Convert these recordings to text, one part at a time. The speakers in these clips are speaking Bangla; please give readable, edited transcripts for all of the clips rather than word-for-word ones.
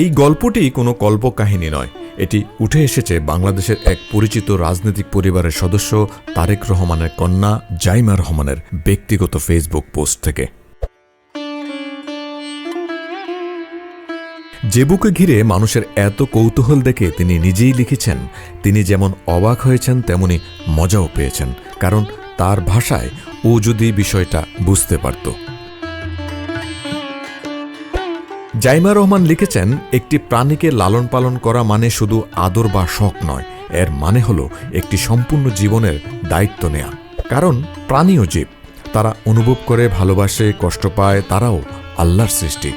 এই গল্পটি কোনো কল্পকাহিনী নয়, এটি উঠে এসেছে বাংলাদেশের এক পরিচিত রাজনৈতিক পরিবারের সদস্য তারেক রহমানের কন্যা জাইমা রহমানের ব্যক্তিগত ফেসবুক পোস্ট থেকে। জেবুকে ঘিরে মানুষের এত কৌতূহল দেখে তিনি নিজেই লিখেছেন, তিনি যেমন অবাক হয়েছেন তেমনি মজাও পেয়েছেন, কারণ তার ভাষায় ও যদি বিষয়টা বুঝতে পারত। জাইমা রহমান লিখেছেন, একটি প্রাণীকে লালন পালন করা মানে শুধু আদর বা শখ নয়, এর মানে হলো একটি সম্পূর্ণ জীবনের দায়িত্ব নেয়া। কারণ প্রাণীও জীব, তারা অনুভব করে, ভালোবাসে, কষ্ট পায়, তারাও আল্লাহর সৃষ্টি।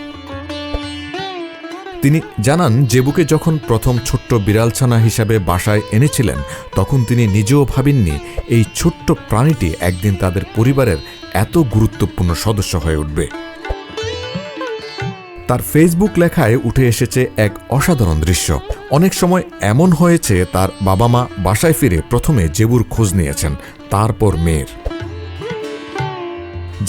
তিনি জানান, জেবুকে যখন প্রথম ছোট্ট বিড়ালছানা হিসাবে বাসায় এনেছিলেন, তখন তিনি নিজেও ভাবেননি এই ছোট্ট প্রাণীটি একদিন তাদের পরিবারের এত গুরুত্বপূর্ণ সদস্য হয়ে উঠবে। তার ফেসবুক লেখায় উঠে এসেছে এক অসাধারণ দৃশ্য। অনেক সময় এমন হয়েছে তার বাবা মা বাসায় ফিরে প্রথমে জেবুর খোঁজ নিয়েছেন, তারপর মেয়ের।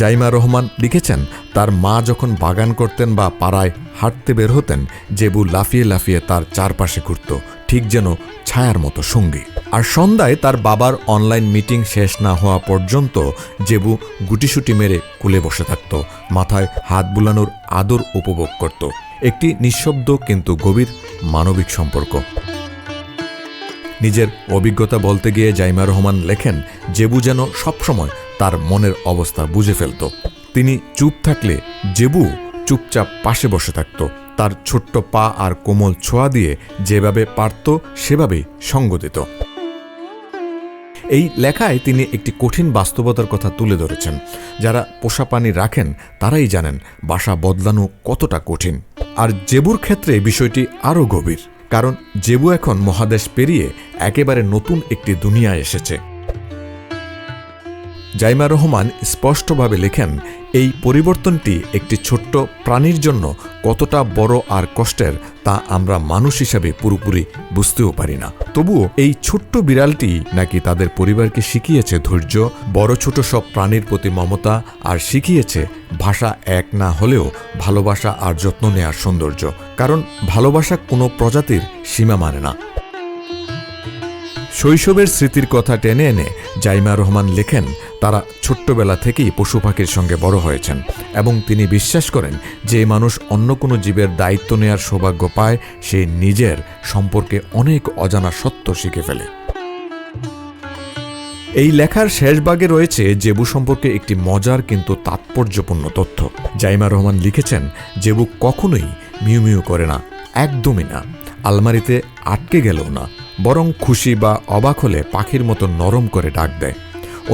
জাইমা রহমান লিখেছেন, তার মা যখন বাগান করতেন বা পাড়ায় হাঁটতে বের হতেন, জেবু লাফিয়ে লাফিয়ে তার চারপাশে ঘুরত, ঠিক যেন ছায়ার মতো সঙ্গী। আর সন্ধ্যায় তার বাবার অনলাইন মিটিং শেষ না হওয়া পর্যন্ত জেবু গুটিসুটি মেরে কুলে বসে থাকত, মাথায় হাত বুলানোর আদর উপভোগ করত। একটি নিঃশব্দ কিন্তু গভীর মানবিক সম্পর্ক। নিজের অভিজ্ঞতা বলতে গিয়ে জাইমা রহমান লেখেন, জেবু যেন সবসময় তার মনের অবস্থা বুঝে ফেলত। তিনি চুপ থাকলে জেবু চুপচাপ পাশে বসে থাকত, তার ছোট্ট পা আর কোমল ছোঁয়া দিয়ে যেভাবে পারত সেভাবেই সঙ্গ দিত। এই লেখায় তিনি একটি কঠিন বাস্তবতার কথা তুলে ধরেছেন। যারা পোষা প্রাণী রাখেন তারাই জানেন বাসা বদলানো কতটা কঠিন। আর জেবুর ক্ষেত্রে বিষয়টি আরও গভীর, কারণ জেবু এখন মহাদেশ পেরিয়ে একেবারে নতুন একটি দুনিয়ায় এসেছে। জাইমা রহমান স্পষ্টভাবে লেখেন, এই পরিবর্তনটি একটি ছোট্ট প্রাণীর জন্য কতটা বড় আর কষ্টের তা আমরা মানুষ হিসাবে পুরোপুরি বুঝতেও পারি না। তবুও এই ছোট্ট বিড়ালটি নাকি তাদের পরিবারকে শিখিয়েছে ধৈর্য, বড় ছোট সব প্রাণীর প্রতি মমতা, আর শিখিয়েছে ভাষা এক না হলেও ভালোবাসা আর যত্ন নেয়ার সৌন্দর্য। কারণ ভালোবাসা কোনো প্রজাতির সীমা মানে না। শৈশবের স্মৃতির কথা টেনে এনে জাইমা রহমান লেখেন, তারা ছোট্টবেলা থেকেই পশু পাখির সঙ্গে বড় হয়েছেন এবং তিনি বিশ্বাস করেন যে মানুষ অন্য কোনো জীবের দায়িত্ব নেয়ার সৌভাগ্য পায়, সে নিজের সম্পর্কে অনেক অজানা সত্য শিখে ফেলে। এই লেখার শেষ ভাগে রয়েছে জেবু সম্পর্কে একটি মজার কিন্তু তাৎপর্যপূর্ণ তথ্য। জাইমা রহমান লিখেছেন, জেবু কখনোই মিউ মিউ করে না, একদমই না। আলমারিতে আটকে গেলেও না, বরং খুশি বা অবাক হলে পাখির মতো নরম করে ডাক দেয়।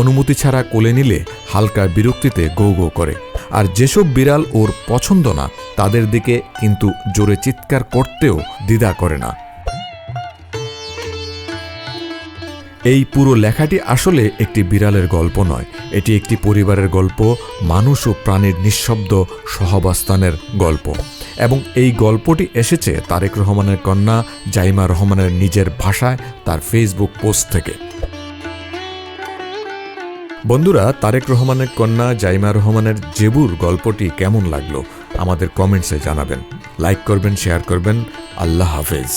অনুমতি ছাড়া কোলে নিলে হালকা বিরক্তিতে গৌ গৌ করে। আর যেসব বিড়াল ওর পছন্দ না তাদের দিকে কিন্তু জোরে চিৎকার করতেও দ্বিধা করে না। এই পুরো লেখাটি আসলে একটি বিড়ালের গল্প নয়, এটি একটি পরিবারের গল্প, মানুষ ও প্রাণীর নিঃশব্দ সহাবস্থানের গল্প। এবং এই গল্পটি এসেছে তারেক রহমানের কন্যা জাইমা রহমানের নিজের ভাষায় তার ফেসবুক পোস্ট থেকে। বন্ধুরা, তারেক রহমানের কন্যা জাইমা রহমানের জেবুর গল্পটি কেমন লাগলো আমাদের কমেন্টসে জানাবেন। লাইক করবেন, শেয়ার করবেন। আল্লাহ হাফেজ।